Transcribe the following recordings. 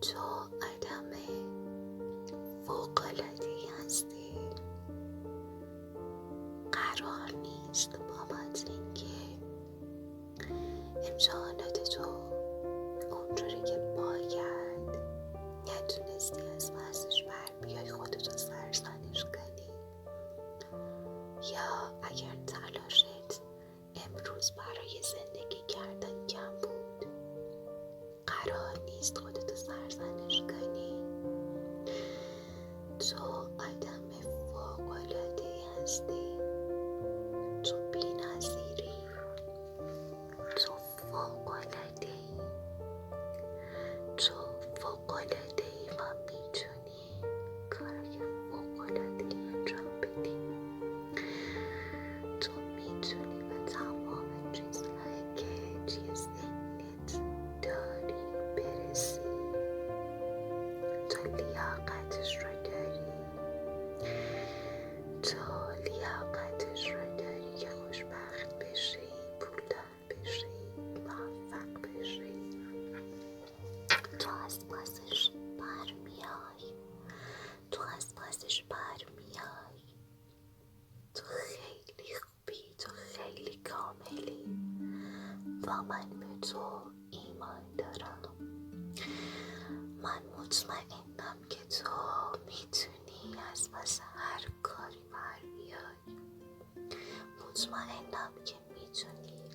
تو آدم فوق‌العاده‌ای هستی. قرار نیست بابت اینکه امتحانات تو اونجوری که باید نتونستی از پسش بر بیای خودتو سرزنش کنی، یا اگر تلاشت امروز برای زندگی کردن کم بود قرار نیست خودتو سرزنش کنی. تو آدم فوق‌العاده‌ای هستی. تو بی‌نظیری. تو فوق‌العاده‌ای. تو فوق‌العاده‌ای و میتونی کارای فوق‌العاده‌ای انجام بدی. تو میتونی به تمام چیزهایی که توی ذهنت داری برسی. تو لیاقتش رو داری. تو لیاقتش رو داری که خوشبخت بشی، پولدار بشی، موفق بشی. تو از پسش برمیای. تو از پسش برمیای. تو خیلی خوبی. تو خیلی کاملی و من به تو ایمان دارم. من مطمئنم که تو میتونی از پس هر کاری بر بیای. مطمئنم که میتونی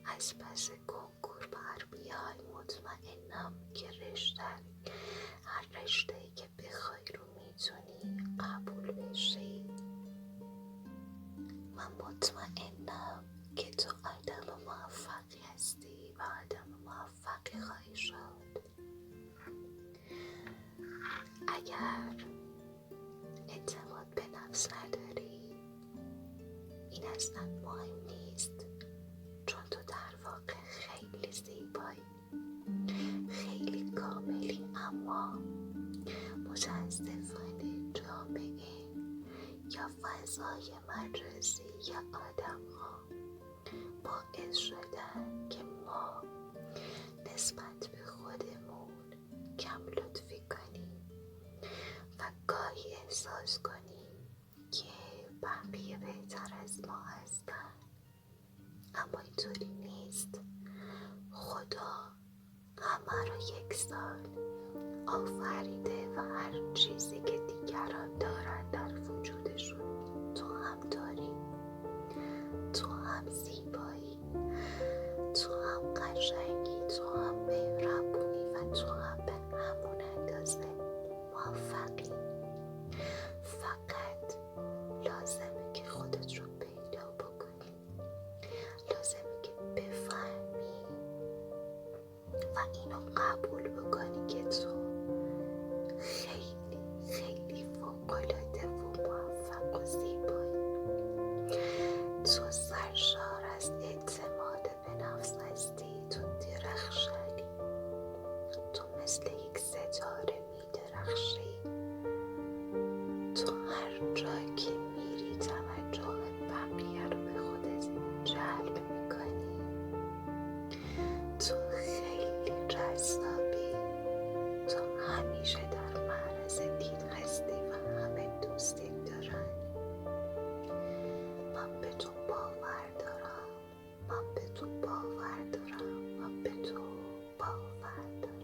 از پس کنکور بر بیای. مطمئنم که هر رشته‌ای که بخوای رو میتونی قبول بشی. من مطمئنم که تو آدم موفقی هستی و آدم موفقی خواهی شد. اگر اعتماد به نفس نداری این اصلا مهم نیست، چون تو در واقع خیلی زیبایی، خیلی کاملی. اما متاسفانه جامعه یا فضای مجازی یا آدم ها باعث شدن که ما نسبت به خودمون کم لطفی کنیم و گاهی احساس کنیم که بقیه بهتر از ما هستن. اما اینطوری نیست. خدا همه را یکسان آفریده و هر چیزی که دیگران دارن در وجودشون تو هم داری. تو هم زیبایی. تو هم قشنگی. تو هم مهربونی و تو هم به همون اندازه موفقی. فقط لازمه که خودت رو پیدا بکنی. لازمه که بفهمی و اینو قبول بکنی که تو خیلی خیلی فوق‌العاده و موفق و زیبایی. تو سرشار از اعتماد به نفس هستی. تو درخشانی. تو مثل یک ستاره می درخشی. تو هر جایی